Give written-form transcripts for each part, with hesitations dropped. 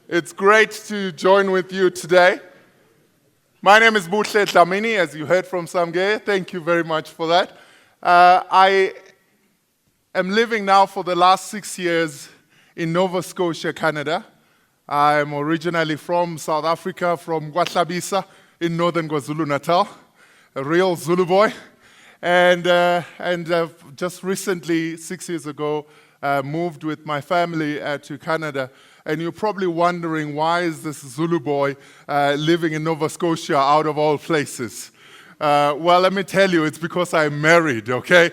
It's great to join with you today. My name is Buhle Dlamini, as you heard from Samge. Thank you very much for that. I am living now for the last 6 years in Nova Scotia, Canada. I'm originally from South Africa, from KwaXabisa in northern KwaZulu-Natal, a real Zulu boy. And just recently, 6 years ago, moved with my family to Canada. And you're probably wondering, why is this Zulu boy living in Nova Scotia out of all places? Well, let me tell you, it's because I'm married, okay?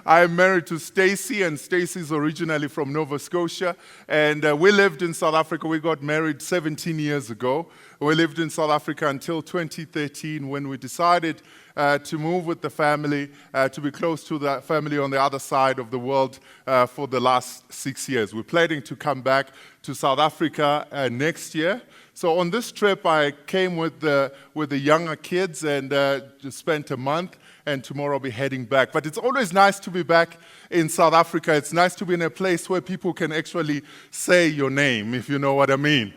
I'm married to Stacy, and Stacy's originally from Nova Scotia. And we lived in South Africa. We got married 17 years ago. We lived in South Africa until 2013 when we decided to move with the family, to be close to the family on the other side of the world for the last 6 years. We're planning to come back to South Africa next year. So on this trip, I came with the younger kids and just spent a month, and tomorrow I'll be heading back. But it's always nice to be back in South Africa. It's nice to be in a place where people can actually say your name, if you know what I mean.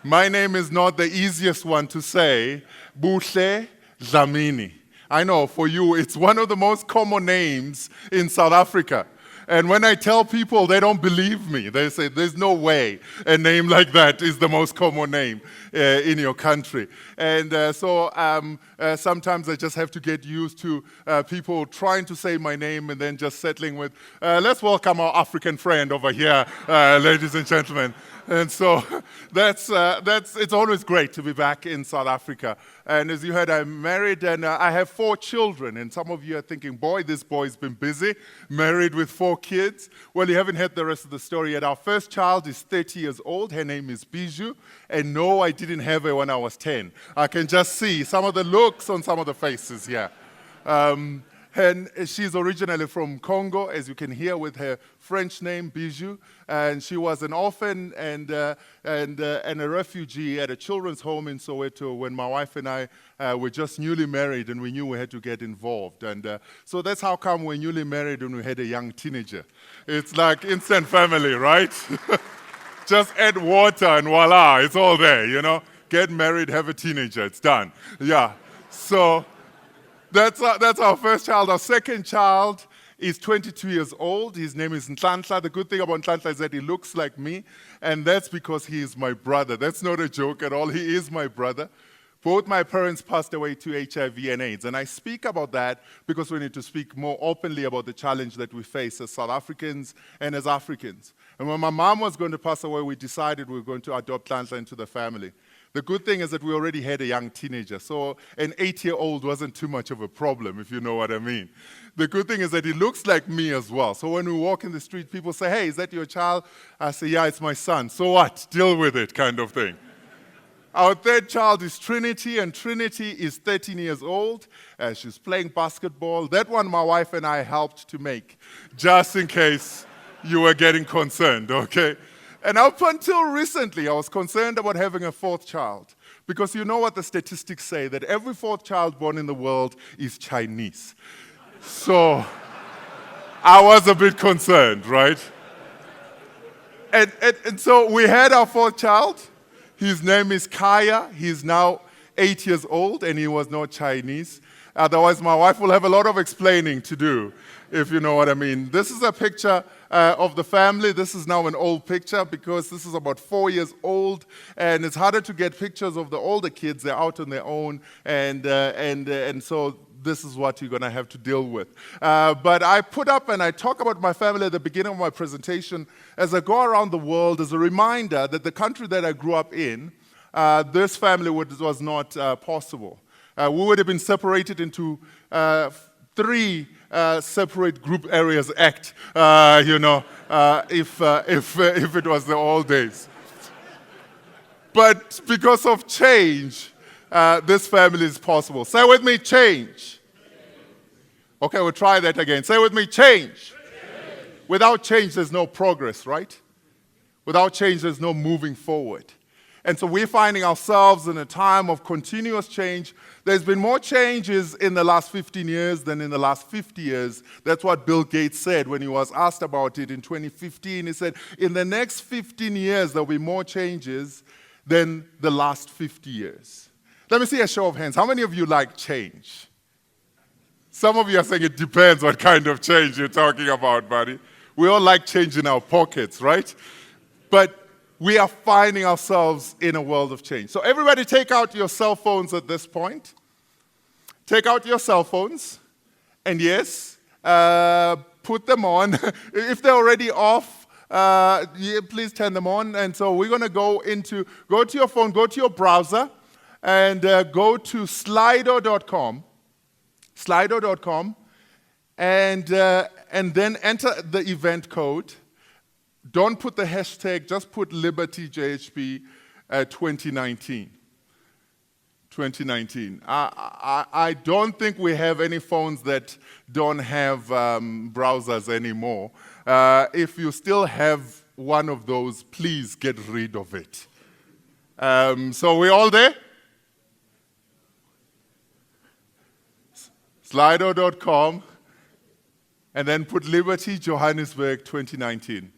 My name is not the easiest one to say, Buhle Dlamini. I know, for you, it's one of the most common names in South Africa. And when I tell people, they don't believe me. They say, there's no way a name like that is the most common name in your country. And so sometimes I just have to get used to people trying to say my name and then just settling with, let's welcome our African friend over here, ladies and gentlemen. And so it's always great to be back in South Africa. And as you heard, I'm married and I have 4 children. And some of you are thinking, boy, this boy's been busy, married with 4 kids. Well, you haven't heard the rest of the story yet. Our first child is 30 years old. Her name is Bijou. And no, I didn't have her when I was 10. I can just see some of the looks on some of the faces here. And she's originally from Congo, as you can hear with her French name, Bijou. And she was an orphan and a refugee at a children's home in Soweto when my wife and I were just newly married and we knew we had to get involved. And so that's how come we're newly married when we had a young teenager. It's like instant family, right? Just add water and voila, it's all there, you know? Get married, have a teenager, it's done. Yeah, so that's our first child. Our second child is 22 years old. His name is Nhlanhla. The good thing about Nhlanhla is that he looks like me, and that's because he is my brother. That's not a joke at all. He is my brother. Both my parents passed away to HIV and AIDS, and I speak about that because we need to speak more openly about the challenge that we face as South Africans and as Africans. And when my mom was going to pass away, we decided we were going to adopt Nhlanhla into the family. The good thing is that we already had a young teenager, so an 8-year-old wasn't too much of a problem, if you know what I mean. The good thing is that he looks like me as well. So when we walk in the street, people say, hey, is that your child? I say, yeah, it's my son. So what? Deal with it, kind of thing. Our third child is Trinity, and Trinity is 13 years old. She's playing basketball. That one my wife and I helped to make, just in case you were getting concerned, okay? And up until recently, I was concerned about having a 4th child. Because you know what the statistics say, that every 4th child born in the world is Chinese. So I was a bit concerned, right? And so we had our 4th child. His name is Kaya. He's now 8 years old, and he was not Chinese. Otherwise, my wife will have a lot of explaining to do, if you know what I mean. This is a picture of the family. This is now an old picture because this is about 4 years old, and it's harder to get pictures of the older kids. They're out on their own, and so this is what you're going to have to deal with. But I put up and I talk about my family at the beginning of my presentation as I go around the world as a reminder that the country that I grew up in, this family was not possible. We would have been separated into 3 separate group areas act, if it was the old days. But because of change, this family is possible. Say with me, change. Okay, we'll try that again. Say with me, change. Without change, there's no progress, right? Without change, there's no moving forward. And so we're finding ourselves in a time of continuous change. There's been more changes in the last 15 years than in the last 50 years. That's what Bill Gates said when he was asked about it in 2015. He said, in the next 15 years, there'll be more changes than the last 50 years. Let me see a show of hands. How many of you like change? Some of you are saying it depends what kind of change you're talking about, buddy. We all like change in our pockets, right? But we are finding ourselves in a world of change. So everybody take out your cell phones at this point. Take out your cell phones. And yes, put them on. If they're already off, please turn them on. And so we're going to go to your phone, go to your browser, and go to slido.com. Slido.com. And then enter the event code. Don't put the hashtag, just put LibertyJHP 2019. 2019. I don't think we have any phones that don't have browsers anymore. If you still have one of those, please get rid of it. So we're all there? Slido.com, and then put Liberty Johannesburg 2019.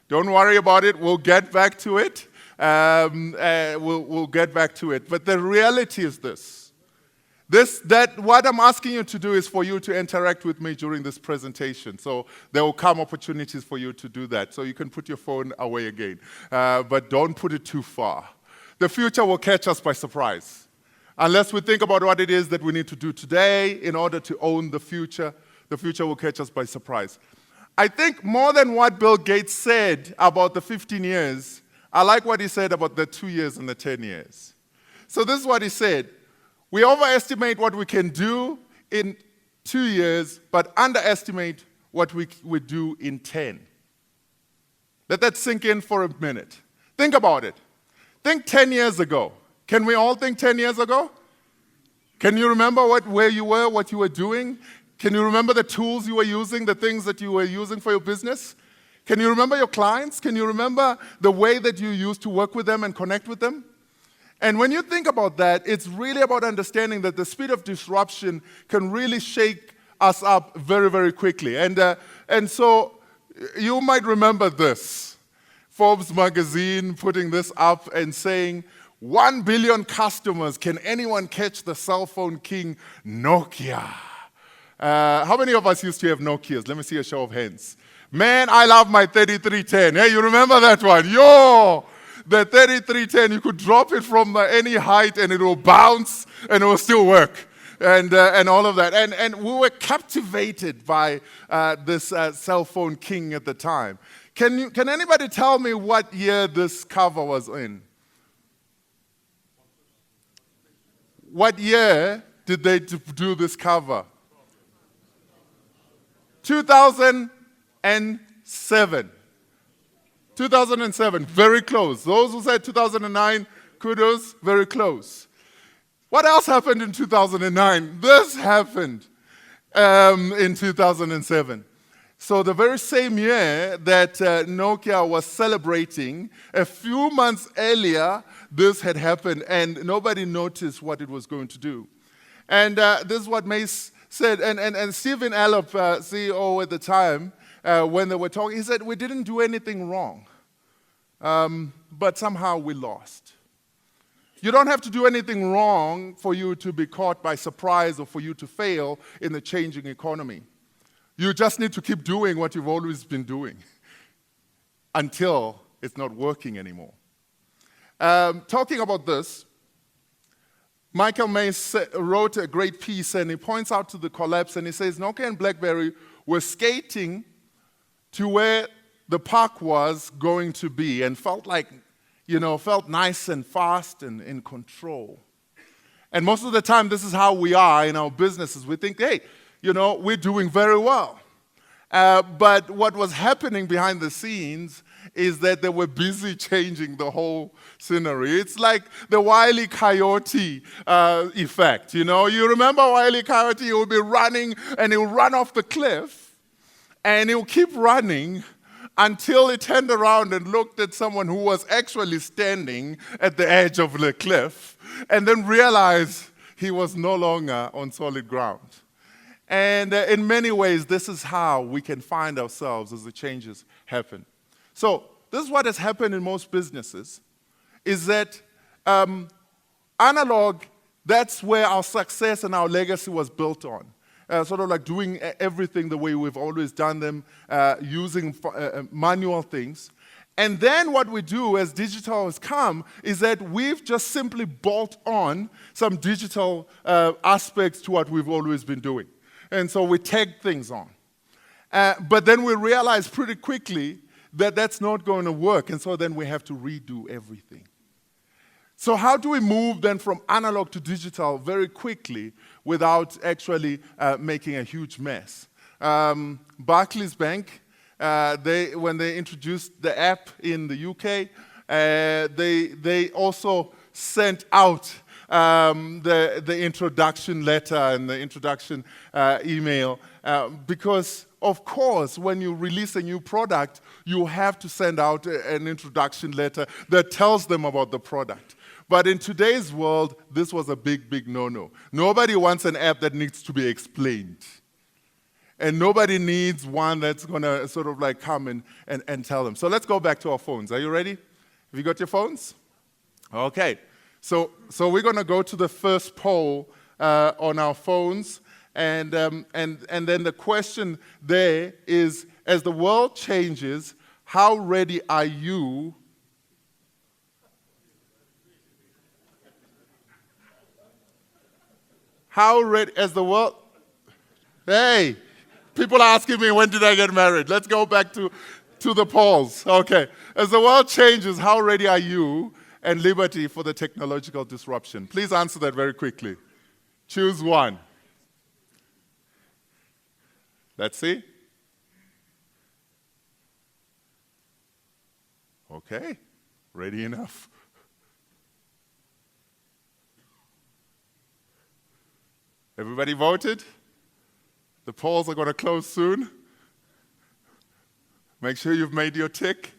Don't worry about it. We'll get back to it. We'll get back to it. But the reality is this. What I'm asking you to do is for you to interact with me during this presentation. So there will come opportunities for you to do that. So you can put your phone away again. But don't put it too far. The future will catch us by surprise. Unless we think about what it is that we need to do today in order to own the future will catch us by surprise. I think more than what Bill Gates said about the 15 years, I like what he said about the 2 years and the 10 years. So this is what he said. We overestimate what we can do in 2 years, but underestimate what we would do in 10. Let that sink in for a minute. Think about it. Think 10 years ago. Can we all think 10 years ago? Can you remember where you were, what you were doing? Can you remember the tools you were using, the things that you were using for your business? Can you remember your clients? Can you remember the way that you used to work with them and connect with them? And when you think about that, it's really about understanding that the speed of disruption can really shake us up very, very quickly. And so you might remember this. Forbes magazine putting this up and saying, 1 billion customers, can anyone catch the cell phone king, Nokia? How many of us used to have Nokias? Let me see a show of hands. Man, I love my 3310. Hey, you remember that one? Yo! The 3310, you could drop it from any height and it will bounce and it will still work. And all of that. And we were captivated by this cell phone king at the time. Can anybody tell me what year this cover was in? What year did they do this cover? 2007. 2007, very close. Those who said 2009, kudos, very close. What else happened in 2009? This happened in 2007. So the very same year that Nokia was celebrating, a few months earlier, this had happened, and nobody noticed what it was going to do. And this is what Mace said, and Stephen Allop, CEO at the time, when they were talking, he said, we didn't do anything wrong, but somehow we lost. You don't have to do anything wrong for you to be caught by surprise or for you to fail in the changing economy. You just need to keep doing what you've always been doing until it's not working anymore. Talking about this, Michael Mace wrote a great piece, and he points out to the collapse, and he says Nokia and BlackBerry were skating to where the puck was going to be and felt nice and fast and in control. And most of the time, this is how we are in our businesses. We think, hey, we're doing very well. But what was happening behind the scenes is that they were busy changing the whole scenery. It's like the Wile E. Coyote effect. You remember Wile E. Coyote? He will be running and he'll run off the cliff and he'll keep running until he turned around and looked at someone who was actually standing at the edge of the cliff and then realized he was no longer on solid ground. And in many ways, this is how we can find ourselves as the changes happen. So this is what has happened in most businesses, is that analog, that's where our success and our legacy was built on. Sort of like doing everything the way we've always done them, using manual things. And then what we do as digital has come is that we've just simply bolt on some digital aspects to what we've always been doing. And so we tag things on. But then we realize pretty quickly that that's not going to work, and so then we have to redo everything. So how do we move then from analog to digital very quickly without actually making a huge mess? Barclays Bank, when they introduced the app in the UK, they also sent out the introduction letter and the introduction email because, of course, when you release a new product, you have to send out an introduction letter that tells them about the product. But in today's world, this was a big, big no-no. Nobody wants an app that needs to be explained. And nobody needs one that's going to sort of like come and tell them. So let's go back to our phones. Are you ready? Have you got your phones? Okay. So we're going to go to the first poll on our phones. And then the question there is, as the world changes, how ready are you? How ready, as the world, hey, people are asking me, when did I get married? Let's go back to the polls. Okay, as the world changes, how ready are you and liberty for the technological disruption? Please answer that very quickly. Choose one. Let's see. Okay, ready enough. Everybody voted? The polls are going to close soon. Make sure you've made your tick.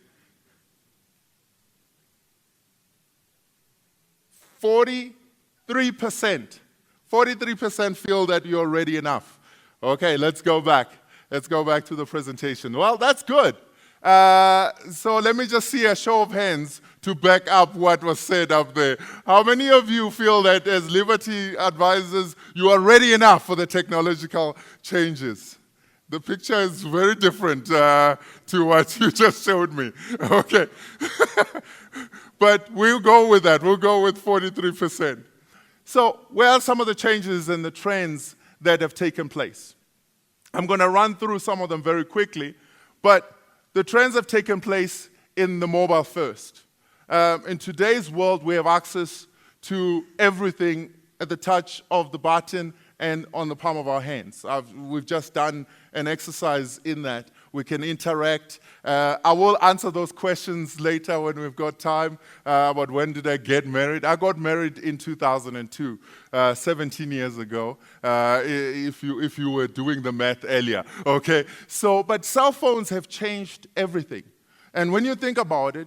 43% feel that you're ready enough. Okay, let's go back. Let's go back to the presentation. Well, that's good. So let me just see a show of hands to back up what was said up there. How many of you feel that as Liberty advisors, you are ready enough for the technological changes? The picture is very different to what you just showed me. Okay. But we'll go with that. We'll go with 43%. So where are some of the changes and the trends that have taken place? I'm going to run through some of them very quickly, but the trends have taken place in the mobile first. In today's world, we have access to everything at the touch of the button and on the palm of our hands. We've just done an exercise in that. We can interact. I will answer those questions later when we've got time about when did I get married. I got married in 2002, 17 years ago, if you were doing the math earlier. Okay, but cell phones have changed everything. And when you think about it,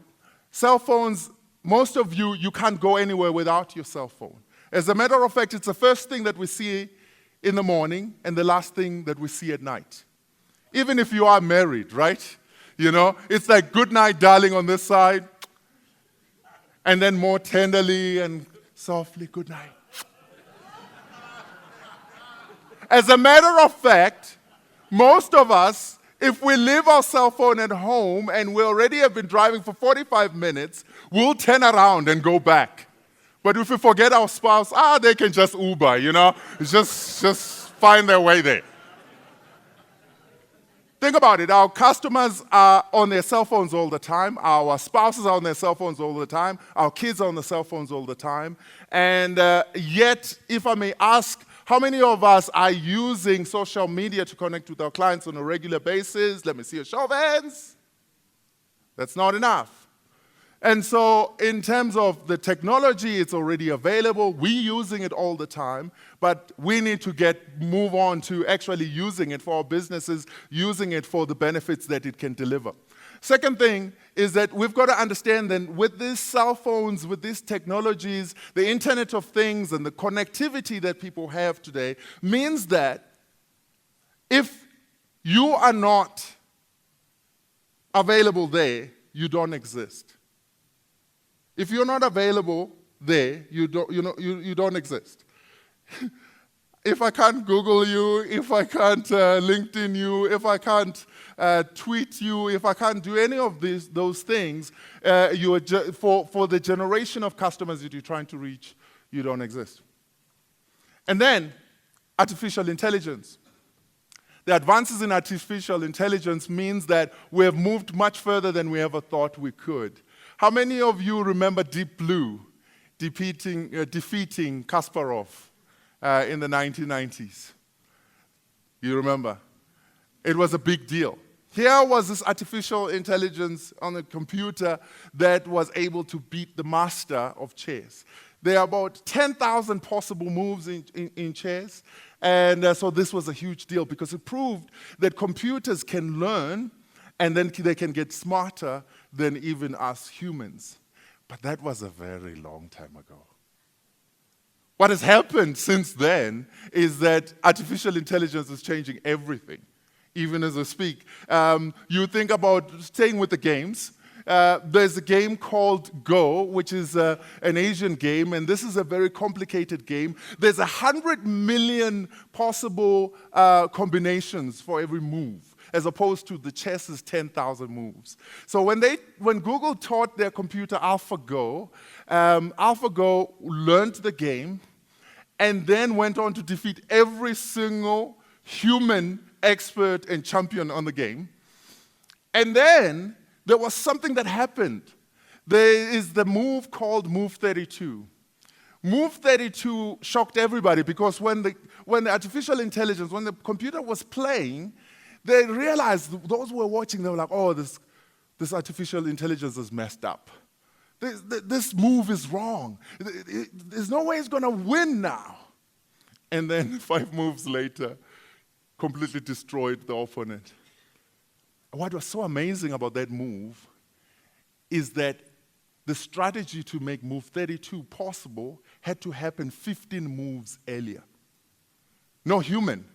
cell phones, most of you can't go anywhere without your cell phone. As a matter of fact, it's the first thing that we see in the morning and the last thing that we see at night. Even if you are married, right? You know, it's like good night, darling, on this side, and then more tenderly and softly, good night. As a matter of fact, most of us, if we leave our cell phone at home and we already have been driving for 45 minutes, we'll turn around and go back. But if we forget our spouse, they can just Uber, you know, just find their way there. Think about it. Our customers are on their cell phones all the time. Our spouses are on their cell phones all the time. Our kids are on their cell phones all the time. And yet, if I may ask, how many of us are using social media to connect with our clients on a regular basis? Let me see a show of hands. That's not enough. And so in terms of the technology, it's already available. We're using it all the time, but we need to move on to actually using it for our businesses, using it for the benefits that it can deliver. Second thing is that we've got to understand that with these cell phones, with these technologies, the Internet of Things and the connectivity that people have today means that if you are not available there, you don't exist. If you're not available there, you don't exist. If I can't Google you, if I can't LinkedIn you, if I can't tweet you, if I can't do any of those things, for the generation of customers that you're trying to reach, you don't exist. And then, artificial intelligence. The advances in artificial intelligence means that we have moved much further than we ever thought we could. How many of you remember Deep Blue defeating Kasparov in the 1990s? You remember? It was a big deal. Here was this artificial intelligence on a computer that was able to beat the master of chess. There are about 10,000 possible moves in chess, and so this was a huge deal because it proved that computers can learn and then they can get smarter than even us humans. But that was a very long time ago. What has happened since then is that artificial intelligence is changing everything, even as I speak. You think about staying with the games. There's a game called Go, which is an Asian game, and this is a very complicated game. There's 100 million possible combinations for every move, as opposed to the chess's 10,000 moves. So when Google taught their computer AlphaGo, AlphaGo learned the game and then went on to defeat every single human expert and champion on the game. And then there was something that happened. There is the move called Move 32. Move 32 shocked everybody because when the artificial intelligence, when the computer was playing, they realized, those who were watching, they were like, oh, this artificial intelligence is messed up. This move is wrong. There's no way it's going to win now. And then 5 moves later, completely destroyed the opponent. What was so amazing about that move is that the strategy to make move 32 possible had to happen 15 moves earlier. No human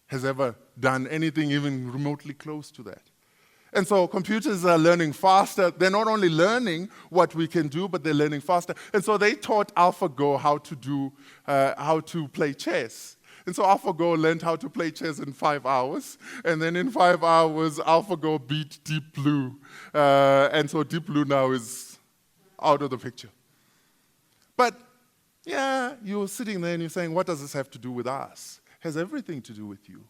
has ever done anything even remotely close to that. And so computers are learning faster. They're not only learning what we can do, but they're learning faster. And so they taught AlphaGo how to play chess. And so AlphaGo learned how to play chess in 5 hours. And then in 5 hours, AlphaGo beat Deep Blue. And so Deep Blue now is out of the picture. But yeah, you're sitting there and you're saying, what does this have to do with us? It has everything to do with you.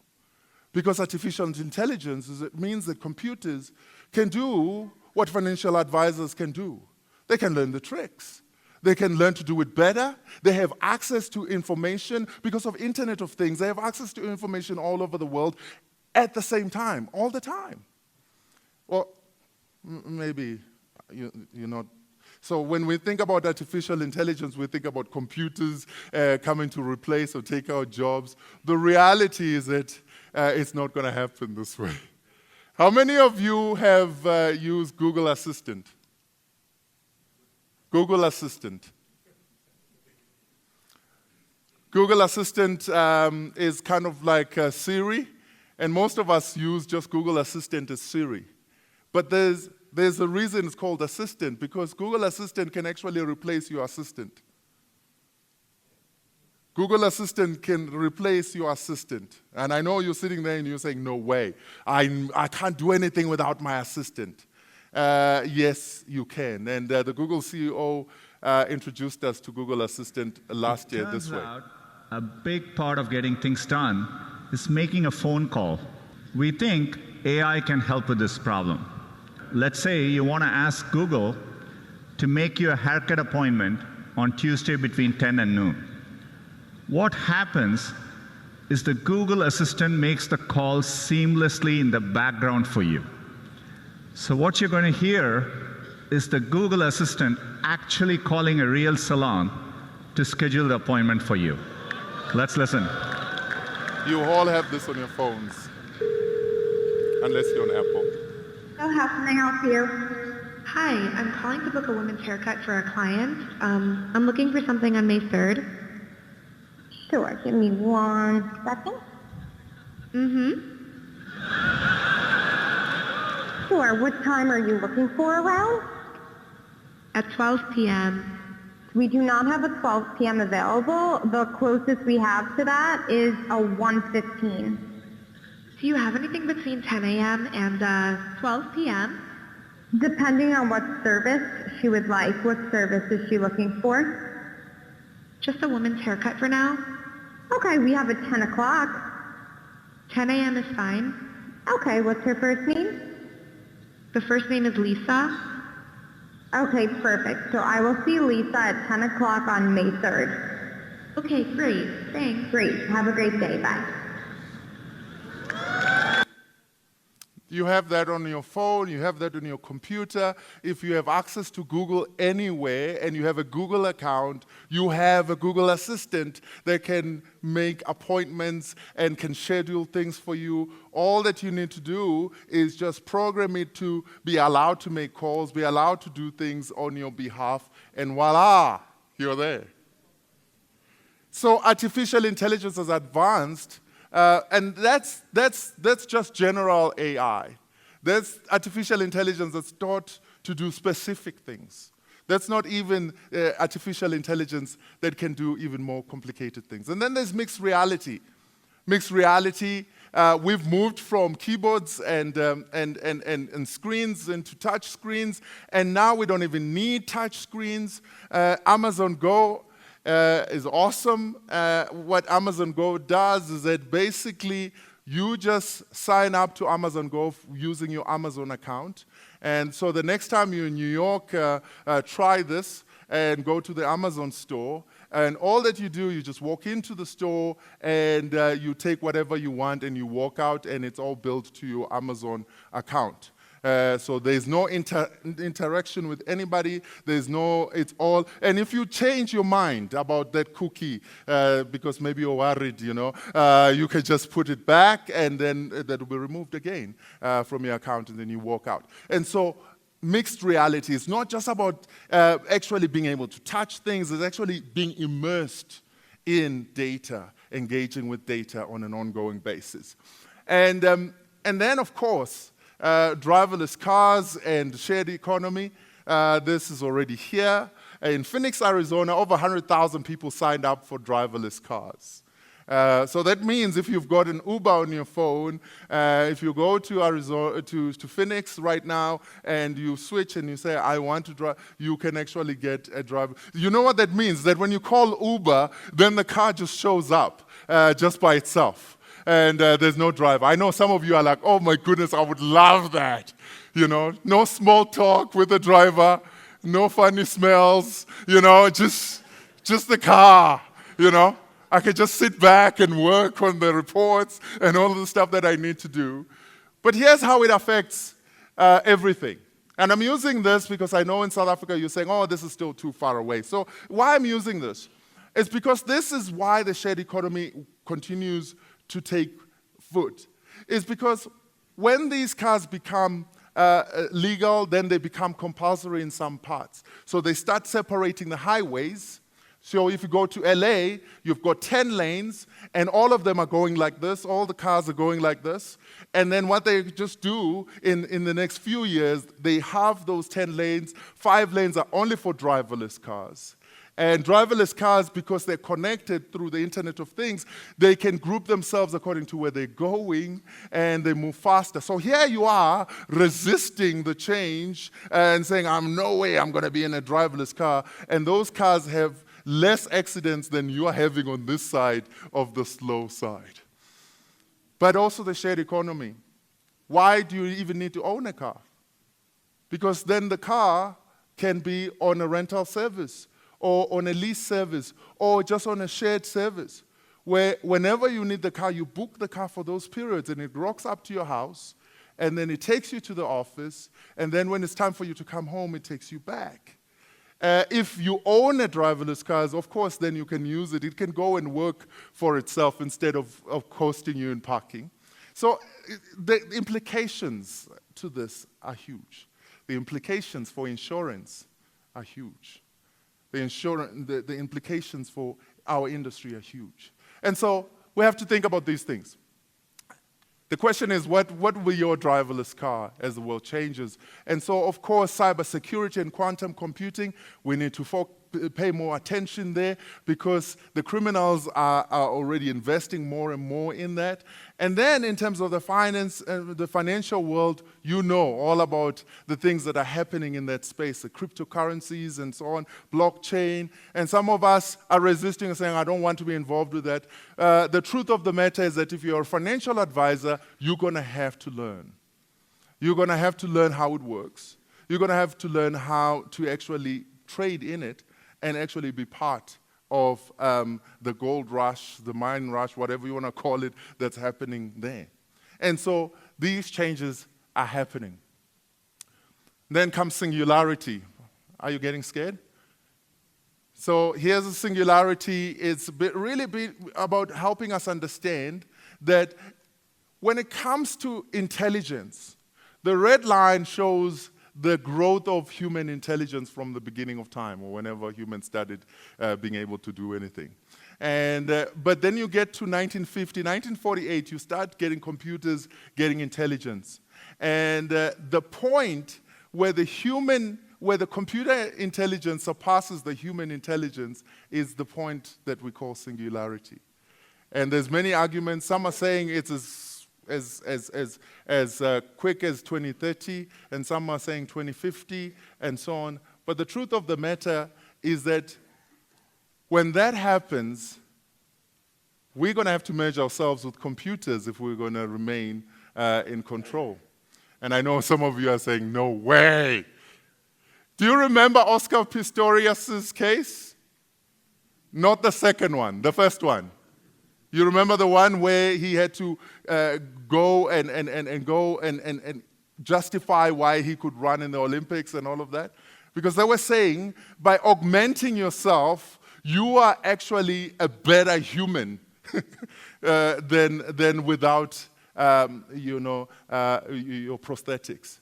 Because artificial intelligence means that computers can do what financial advisors can do. They can learn the tricks. They can learn to do it better. They have access to information because of Internet of Things. They have access to information all over the world at the same time, all the time. Well, maybe you're not. So when we think about artificial intelligence, we think about computers coming to replace or take our jobs. The reality is that it's not going to happen this way. How many of you have used Google Assistant? Google Assistant. Google Assistant is kind of like Siri, and most of us use just Google Assistant as Siri. But there's a reason it's called Assistant, because Google Assistant can actually replace your assistant. Google Assistant can replace your assistant. And I know you're sitting there and you're saying, no way, I can't do anything without my assistant. Yes, you can. And the Google CEO introduced us to Google Assistant last year this way. Turns out a big part of getting things done is making a phone call. We think AI can help with this problem. Let's say you want to ask Google to make you a haircut appointment on Tuesday between 10 and noon. What happens is the Google Assistant makes the call seamlessly in the background for you. So what you're going to hear is the Google Assistant actually calling a real salon to schedule the appointment for you. Let's listen. You all have this on your phones, unless you're on Apple. So how can I help you? Hi, I'm calling to book a women's haircut for a client. I'm looking for something on May 3rd. Sure, give me 1 second. Sure, what time are you looking for around? At 12 p.m. We do not have a 12 p.m. available. The closest we have to that is a 1:15. Do you have anything between 10 a.m. and 12 p.m.? Depending on what service she would like. What service is she looking for? Just a woman's haircut for now. Okay, we have a 10 o'clock. 10 a.m. is fine. Okay, what's her first name? The first name is Lisa. Okay, perfect. So I will see Lisa at 10 o'clock on May 3rd. Okay, great. Thanks. Great. Have a great day. Bye. You have that on your phone, you have that on your computer. If you have access to Google anywhere and you have a Google account, you have a Google Assistant that can make appointments and can schedule things for you. All that you need to do is just program it to be allowed to make calls, be allowed to do things on your behalf, and voila, you're there. So artificial intelligence has advanced. And that's just general AI. That's artificial intelligence that's taught to do specific things. That's not even artificial intelligence that can do even more complicated things. And then there's mixed reality. Mixed reality, we've moved from keyboards and screens into touch screens, and now we don't even need touch screens. Amazon Go is awesome. What Amazon Go does is that basically you just sign up to Amazon Go using your Amazon account. And so the next time you're in New York, try this and go to the Amazon store. And all that you do, you just walk into the store and you take whatever you want and you walk out, and it's all built to your Amazon account. So there's no interaction with anybody. There's no, it's all, and if you change your mind about that cookie, because maybe you're worried, you can just put it back and then that will be removed again from your account, and then you walk out. And so mixed reality is not just about actually being able to touch things, it's actually being immersed in data, engaging with data on an ongoing basis. And then, of course, driverless cars and shared economy. This is already here. In Phoenix, Arizona, over 100,000 people signed up for driverless cars. So that means if you've got an Uber on your phone, if you go to Arizona, to Phoenix right now, and you switch and you say, I want to drive, you can actually get a driver. You know what that means? That when you call Uber, then the car just shows up just by itself. And there's no driver. I know some of you are like, oh my goodness, I would love that. No small talk with the driver, no funny smells, just the car, I could just sit back and work on the reports and all the stuff that I need to do. But here's how it affects everything. And I'm using this because I know in South Africa you're saying, oh, this is still too far away. So why I'm using this is because this is why the shared economy continues to take foot, is because when these cars become legal, then they become compulsory in some parts. So they start separating the highways. So if you go to LA, you've got 10 lanes, and all of them are going like this. All the cars are going like this. And then what they just do in the next few years, they have those 10 lanes. 5 lanes are only for driverless cars. And driverless cars, because they're connected through the Internet of Things, they can group themselves according to where they're going, and they move faster. So here you are resisting the change and saying, no way I'm going to be in a driverless car. And those cars have less accidents than you are having on this side of the slow side. But also the shared economy. Why do you even need to own a car? Because then the car can be on a rental service, or on a lease service, or just on a shared service, where whenever you need the car, you book the car for those periods, and it rocks up to your house, and then it takes you to the office, and then when it's time for you to come home, it takes you back. If you own a driverless car, of course, then you can use it. It can go and work for itself instead of costing you in parking. So the implications, to this are huge. The implications for insurance are huge. The implications for our industry are huge. And so we have to think about these things. The question is, what will your driverless car as the world changes? And so, of course, cybersecurity and quantum computing, we need to pay more attention there because the criminals are already investing more and more in that. And then in terms of the financial world, you know all about the things that are happening in that space, the cryptocurrencies and so on, blockchain. And some of us are resisting and saying, I don't want to be involved with that. The truth of the matter is that if you're a financial advisor, you're going to have to learn. You're going to have to learn how it works. You're going to have to learn how to actually trade in it and actually be part of the gold rush, the mine rush, whatever you want to call it, that's happening there. And so these changes are happening. Then comes singularity. Are you getting scared? So here's a singularity. It's really about helping us understand that when it comes to intelligence, the red line shows the growth of human intelligence from the beginning of time, or whenever humans started being able to do anything. But then you get to 1950, 1948, you start getting computers, getting intelligence. And the point where the computer intelligence surpasses the human intelligence is the point that we call singularity. And there's many arguments. Some are saying it's as quick as 2030, and some are saying 2050, and so on. But the truth of the matter is that when that happens, we're going to have to merge ourselves with computers if we're going to remain in control. And I know some of you are saying, no way. Do you remember Oscar Pistorius' case? Not the second one, the first one. You remember the one where he had to go and justify why he could run in the Olympics and all of that? Because they were saying, by augmenting yourself, you are actually a better human than without your prosthetics.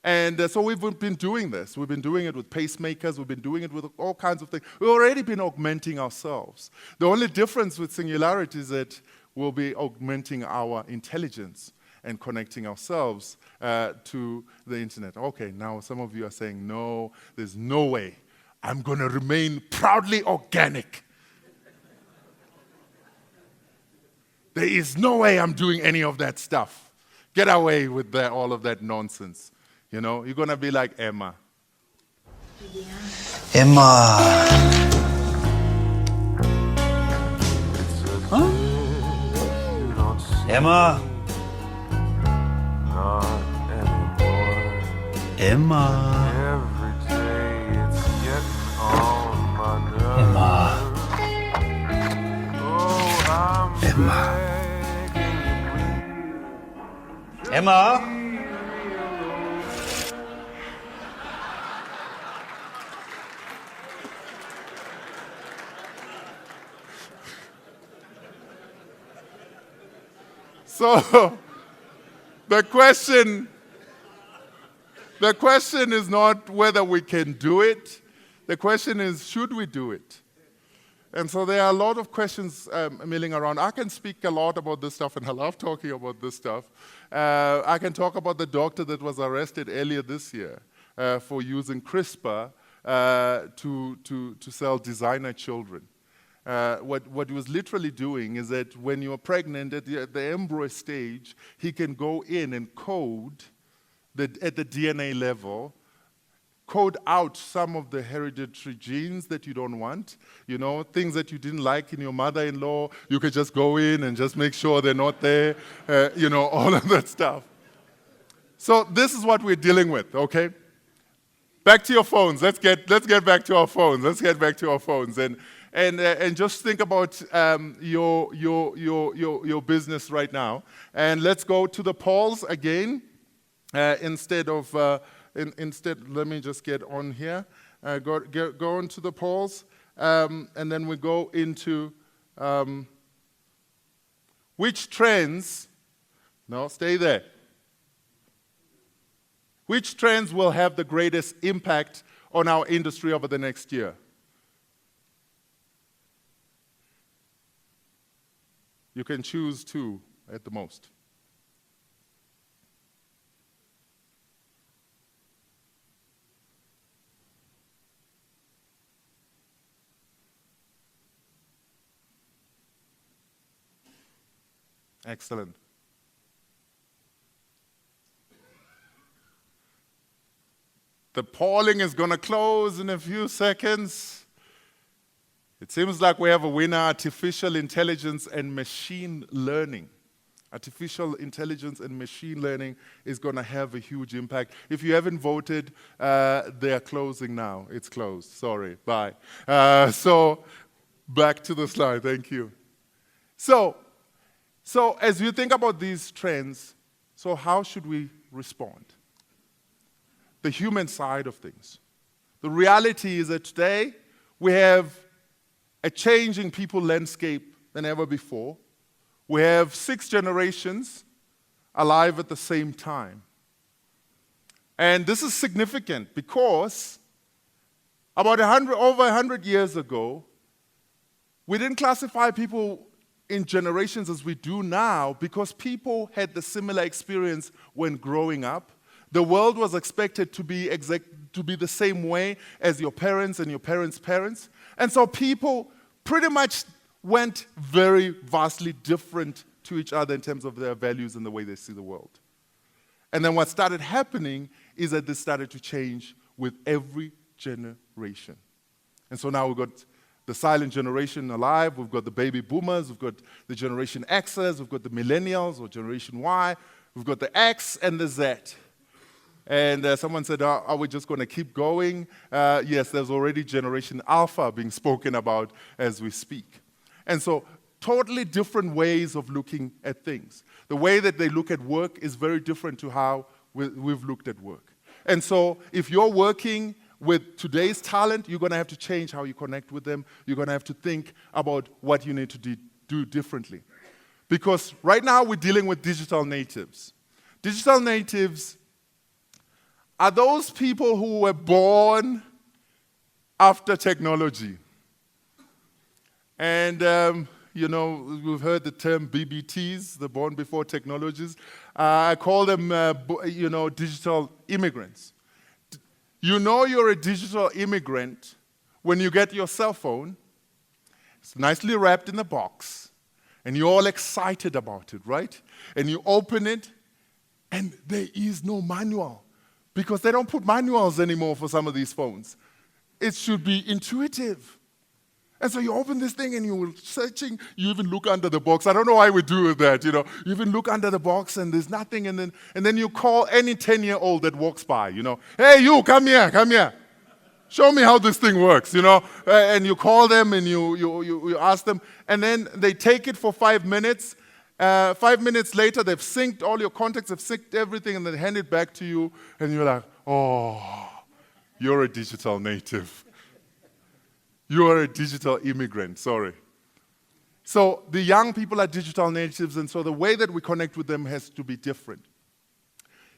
And so we've been doing this. We've been doing it with pacemakers. We've been doing it with all kinds of things. We've already been augmenting ourselves. The only difference with singularity is that we'll be augmenting our intelligence and connecting ourselves to the internet. Okay, now some of you are saying, no, there's no way. I'm going to remain proudly organic. There is no way I'm doing any of that stuff. Get away with all of that nonsense. You know, you're going to be like Emma. Emma. Huh? Emma. Emma. Every day it's getting on my nerves. Emma. Oh, I'm Emma. begging you, Emma. So the question is not whether we can do it. The question is, should we do it? And so there are a lot of questions milling around. I can speak a lot about this stuff, and I love talking about this stuff. I can talk about the doctor that was arrested earlier this year for using CRISPR to sell designer children. What he was literally doing is that when you're pregnant at the embryo stage, he can go in and code at the DNA level, code out some of the hereditary genes that you don't want, you know, things that you didn't like in your mother-in-law. You could just go in and just make sure they're not there, all of that stuff. So this is what we're dealing with, okay? Back to your phones. Let's get back to our phones. Let's get back to our phones and just think about your business right now. And let's go to the polls again. Instead, let me just get on here. Go into the polls, and then we go into which trends. No, stay there. Which trends will have the greatest impact on our industry over the next year? You can choose 2 at the most. Excellent. The polling is going to close in a few seconds. It seems like we have a winner: artificial intelligence and machine learning. Artificial intelligence and machine learning is going to have a huge impact. If you haven't voted, they are closing now. It's closed. Sorry. Bye. So back to the slide. Thank you. So as you think about these trends, so how should we respond? The human side of things. The reality is that today we have a changing people landscape than ever before. We have 6 generations alive at the same time. And this is significant because over 100 years ago, we didn't classify people in generations as we do now because people had the similar experience when growing up. The world was expected to be the same way as your parents and your parents' parents. And so people pretty much went very vastly different to each other in terms of their values and the way they see the world. And then what started happening is that this started to change with every generation. And so now we've got the silent generation alive, we've got the baby boomers, we've got the Generation Xers, we've got the millennials or Generation Y, we've got the X and the Z. And someone said, are we just going to keep going? Yes, there's already Generation Alpha being spoken about as we speak. And so totally different ways of looking at things. The way that they look at work is very different to how we've looked at work. And so if you're working with today's talent, you're going to have to change how you connect with them. You're going to have to think about what you need to do differently. Because right now we're dealing with digital natives. Digital natives are those people who were born after technology. And, we've heard the term BBTs, the born before technologies. I call them, digital immigrants. You know you're a digital immigrant when you get your cell phone. It's nicely wrapped in a box, and you're all excited about it, right? And you open it, and there is no manual, because they don't put manuals anymore for some of these phones. It should be intuitive. And so you open this thing and you're searching, you even look under the box. I don't know why we do that, You even look under the box and there's nothing, and then you call any 10-year-old that walks by, Hey, you, come here. Show me how this thing works, And you call them and you ask them, and then they take it for 5 minutes. 5 minutes later, they've synced all your contacts, they've synced everything, and they hand it back to you, and you're like, oh, you're a digital native. You are a digital immigrant, sorry. So the young people are digital natives, and so the way that we connect with them has to be different.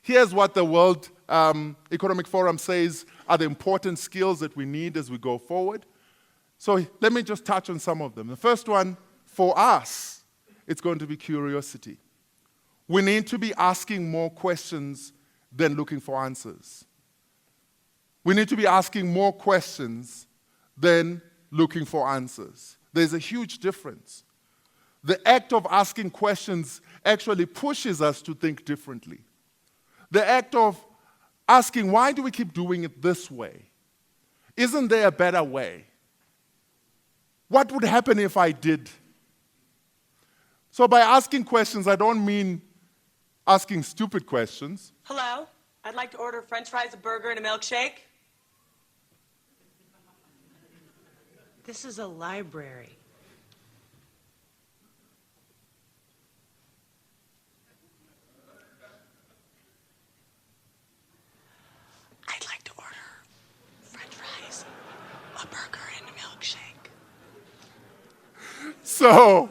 Here's what the World Economic Forum says are the important skills that we need as we go forward. So let me just touch on some of them. The first one, for us, it's going to be curiosity. We need to be asking more questions than looking for answers. We need to be asking more questions than looking for answers. There's a huge difference. The act of asking questions actually pushes us to think differently. The act of asking, why do we keep doing it this way? Isn't there a better way? What would happen if I did? So by asking questions, I don't mean asking stupid questions. Hello, I'd like to order french fries, a burger, and a milkshake. This is a library. I'd like to order french fries, a burger, and a milkshake. So,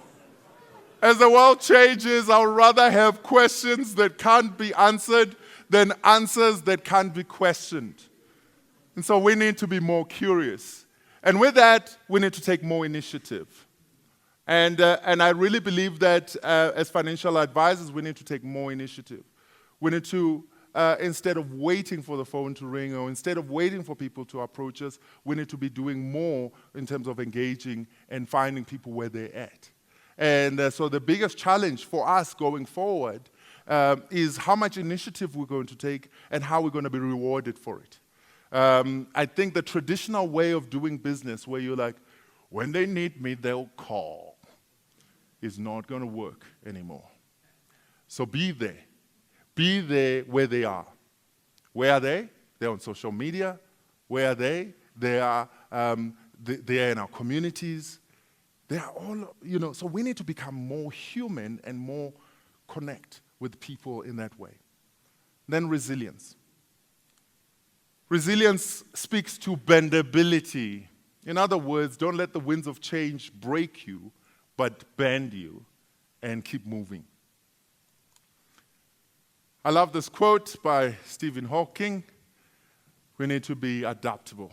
as the world changes, I'd rather have questions that can't be answered than answers that can't be questioned. And so we need to be more curious. And with that, we need to take more initiative. And I really believe that as financial advisors, we need to take more initiative. We need to, instead of waiting for the phone to ring or instead of waiting for people to approach us, we need to be doing more in terms of engaging and finding people where they're at. And so the biggest challenge for us going forward is how much initiative we're going to take and how we're going to be rewarded for it. I think the traditional way of doing business, where you're like, when they need me, they'll call, is not going to work anymore. So be there. Be there where they are. Where are they? They're on social media. Where are they? They are in our communities. They are all, so we need to become more human and more connect with people in that way. Then resilience. Resilience speaks to bendability. In other words, don't let the winds of change break you, but bend you and keep moving. I love this quote by Stephen Hawking. We need to be adaptable.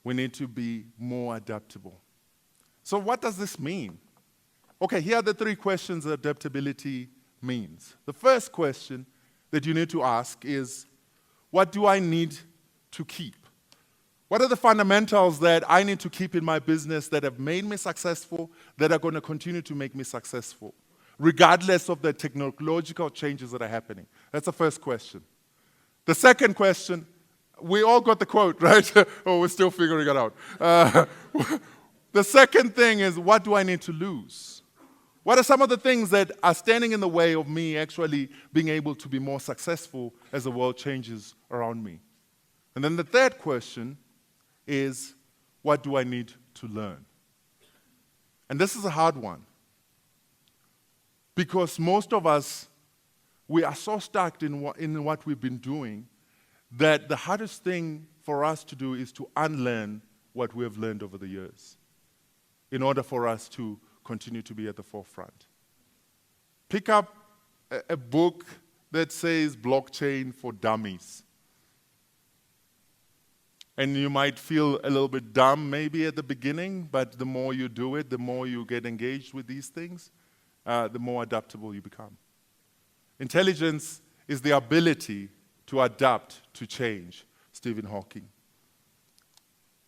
We need to be more adaptable. So what does this mean? Okay, here are the 3 questions adaptability means. The first question that you need to ask is, what do I need to keep? What are the fundamentals that I need to keep in my business that have made me successful, that are going to continue to make me successful, regardless of the technological changes that are happening? That's the first question. The second question, we all got the quote, right? Oh, we're still figuring it out. The second thing is, what do I need to lose? What are some of the things that are standing in the way of me actually being able to be more successful as the world changes around me? And then the third question is, what do I need to learn? And this is a hard one. Because most of us, we are so stuck in what we've been doing that the hardest thing for us to do is to unlearn what we have learned over the years in order for us to continue to be at the forefront. Pick up a book that says Blockchain for Dummies. And you might feel a little bit dumb maybe at the beginning, but the more you do it, the more you get engaged with these things, the more adaptable you become. Intelligence is the ability to adapt to change, Stephen Hawking.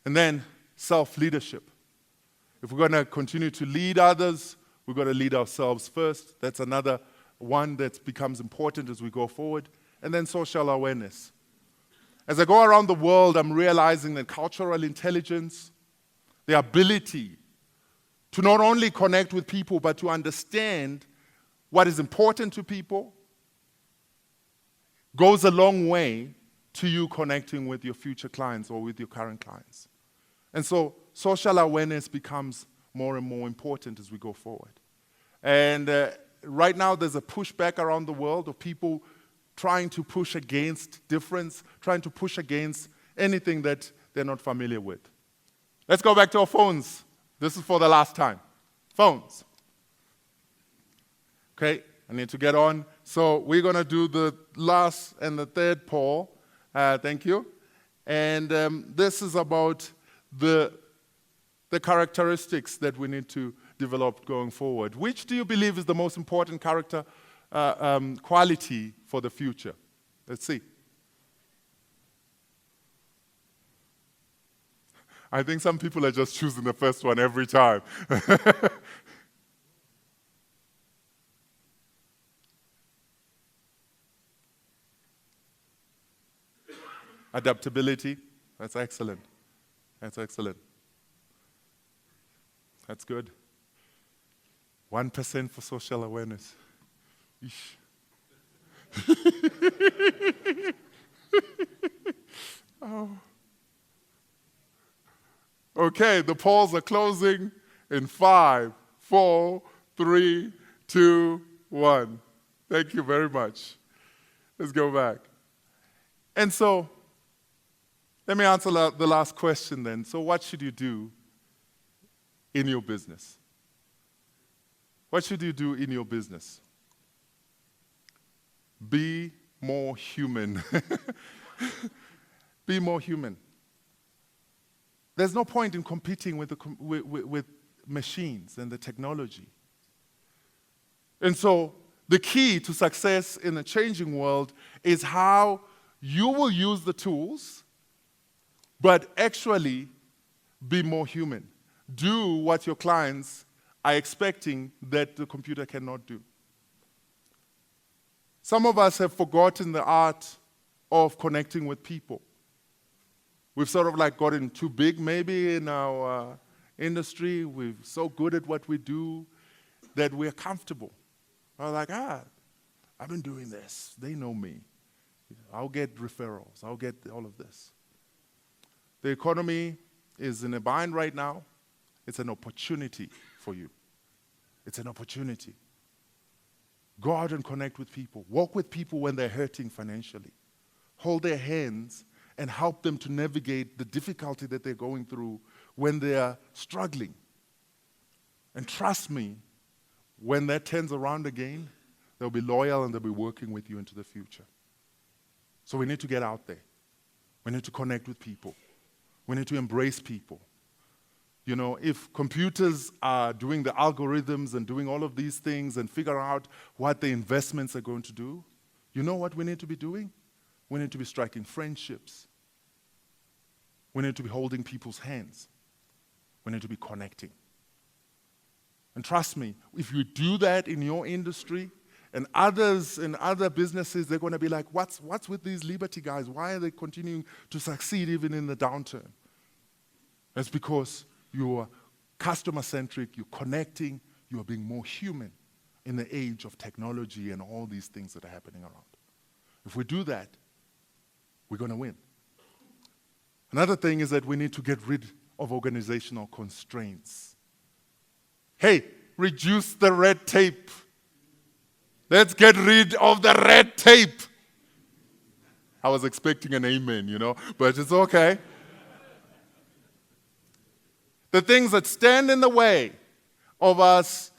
And then self-leadership. If we're going to continue to lead others, we've got to lead ourselves first. That's another one that becomes important as we go forward. And then social awareness. As I go around the world, I'm realizing that cultural intelligence, the ability to not only connect with people, but to understand what is important to people, goes a long way to you connecting with your future clients or with your current clients. And so social awareness becomes more and more important as we go forward. And right now there's a pushback around the world of people trying to push against difference, trying to push against anything that they're not familiar with. Let's go back to our phones. This is for the last time. Phones. Okay, I need to get on. So we're going to do the last and the third poll. Thank you. And this is about the characteristics that we need to develop going forward. Which do you believe is the most important character quality for the future? Let's see. I think some people are just choosing the first one every time. Adaptability. That's excellent. That's excellent. That's good. 1% for social awareness. Eesh. Oh. Okay, the polls are closing in 5, 4, 3, 2, 1. Thank you very much. Let's go back. And so, let me answer the last question then. So what should you do in your business? What should you do in your business? Be more human. Be more human. There's no point in competing with machines and the technology. And so the key to success in a changing world is how you will use the tools, but actually be more human. Do what your clients are expecting that the computer cannot do. Some of us have forgotten the art of connecting with people. We've sort of like gotten too big maybe in our industry. We're so good at what we do that we're comfortable. We're like, I've been doing this. They know me. I'll get referrals. I'll get all of this. The economy is in a bind right now. It's an opportunity for you. It's an opportunity. Go out and connect with people. Walk with people when they're hurting financially. Hold their hands and help them to navigate the difficulty that they're going through when they are struggling. And trust me, when that turns around again, they'll be loyal and they'll be working with you into the future. So we need to get out there. We need to connect with people. We need to embrace people. You know, if computers are doing the algorithms and doing all of these things and figure out what the investments are going to do, you know what we need to be doing? We need to be striking friendships. We need to be holding people's hands. We need to be connecting. And trust me, if you do that in your industry, and others in other businesses, they're going to be like, what's with these Liberty guys? Why are they continuing to succeed even in the downturn? That's because you're customer-centric, you're connecting, you're being more human in the age of technology and all these things that are happening around. If we do that, we're going to win. Another thing is that we need to get rid of organizational constraints. Hey, reduce the red tape. Let's get rid of the red tape. I was expecting an amen, but it's okay. The things that stand in the way of us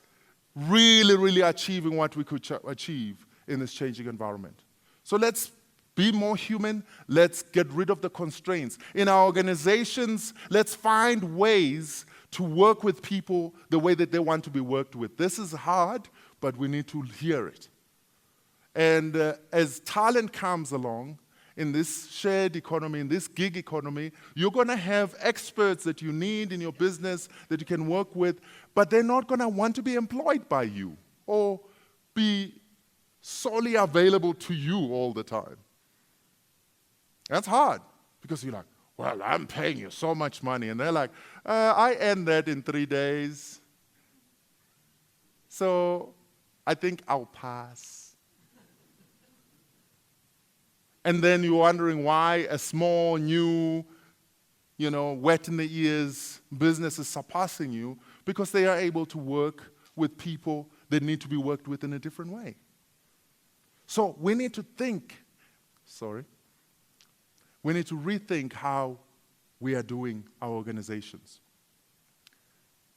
really, really achieving what we could achieve in this changing environment. So let's be more human. Let's get rid of the constraints. In our organizations, let's find ways to work with people the way that they want to be worked with. This is hard, but we need to hear it. And as talent comes along, in this shared economy, in this gig economy, you're going to have experts that you need in your business that you can work with, but they're not going to want to be employed by you or be solely available to you all the time. That's hard because you're like, well, I'm paying you so much money. And they're like, I end that in 3 days. So I think I'll pass. And then you're wondering why a small, new, wet in the ears business is surpassing you, because they are able to work with people that need to be worked with in a different way. So we need to rethink how we are doing our organizations.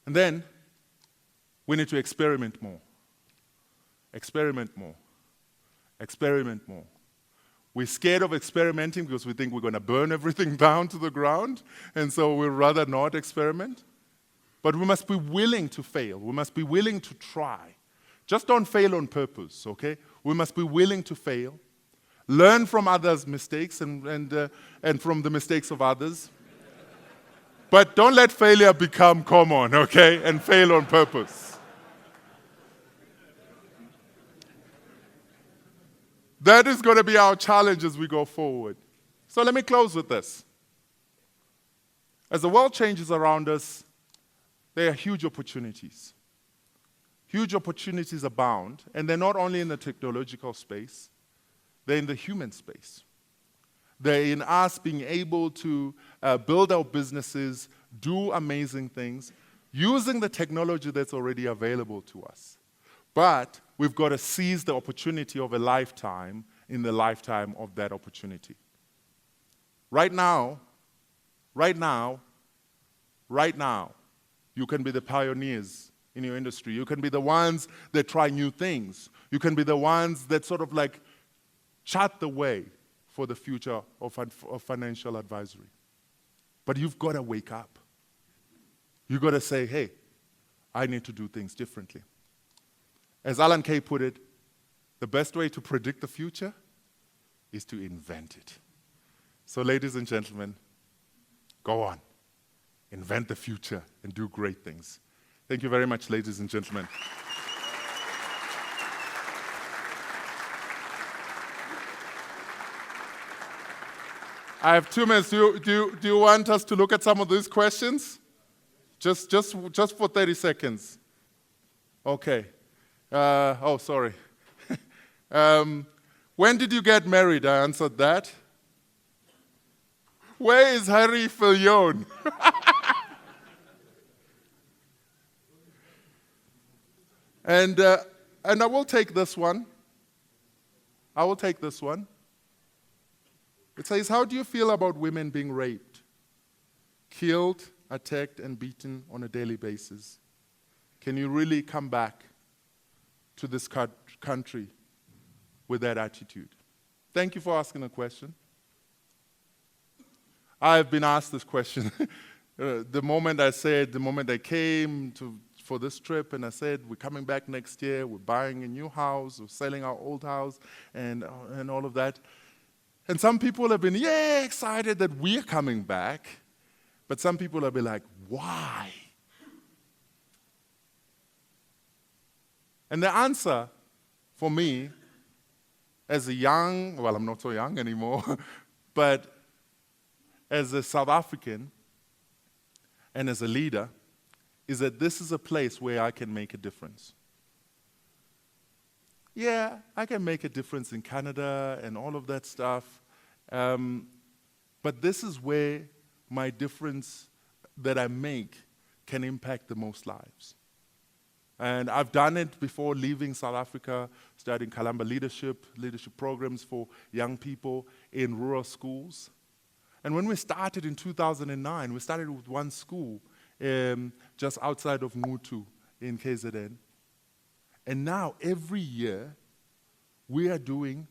And then we need to experiment more. Experiment more. Experiment more. We're scared of experimenting because we think we're going to burn everything down to the ground, and so we'd rather not experiment. But we must be willing to fail. We must be willing to try. Just don't fail on purpose, okay? We must be willing to fail, learn from others' mistakes and from the mistakes of others. But don't let failure become common, okay? And fail on purpose. That is going to be our challenge as we go forward. So let me close with this. As the world changes around us, there are huge opportunities. Huge opportunities abound, and they're not only in the technological space, they're in the human space. They're in us being able to build our businesses, do amazing things, using the technology that's already available to us. But we've got to seize the opportunity of a lifetime in the lifetime of that opportunity. Right now, you can be the pioneers in your industry. You can be the ones that try new things. You can be the ones that sort of like chart the way for the future of financial advisory. But you've got to wake up. You've got to say, hey, I need to do things differently. As Alan Kay put it, the best way to predict the future is to invent it. So ladies and gentlemen, go on. Invent the future and do great things. Thank you very much, ladies and gentlemen. I have 2 minutes. Do you want us to look at some of these questions? Just for 30 seconds. Okay. Sorry. When did you get married? I answered that. Where is Harry Fillion? And I will take this one. It says, how do you feel about women being raped, killed, attacked, and beaten on a daily basis? Can you really come back to this country with that attitude? Thank you for asking a question. I've been asked this question. The moment I came for this trip, and I said, we're coming back next year, we're buying a new house, we're selling our old house, and all of that. And some people have been, excited that we're coming back. But some people have been like, why? And the answer for me, as a young, well, I'm not so young anymore, but as a South African and as a leader, is that this is a place where I can make a difference. Yeah, I can make a difference in Canada and all of that stuff, but this is where my difference that I make can impact the most lives. And I've done it before leaving South Africa, studying Kalamba leadership programs for young people in rural schools. And when we started in 2009, we started with one school just outside of Ngutu in KZN. And now, every year, we are doing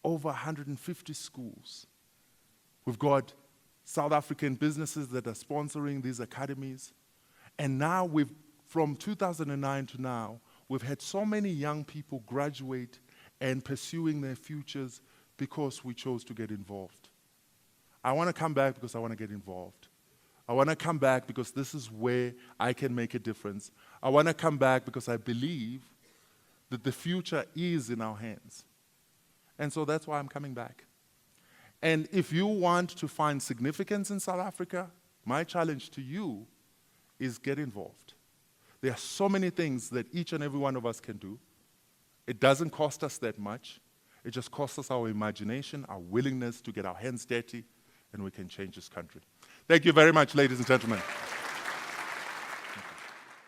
over 150 schools. We've got South African businesses that are sponsoring these academies. And now, from 2009 to now, we've had so many young people graduate and pursuing their futures because we chose to get involved. I want to come back because I want to get involved. I want to come back because this is where I can make a difference. I want to come back because I believe that the future is in our hands. And so that's why I'm coming back. And if you want to find significance in South Africa, my challenge to you is get involved. There are so many things that each and every one of us can do. It doesn't cost us that much. It just costs us our imagination, our willingness to get our hands dirty, and we can change this country. Thank you very much, ladies and gentlemen.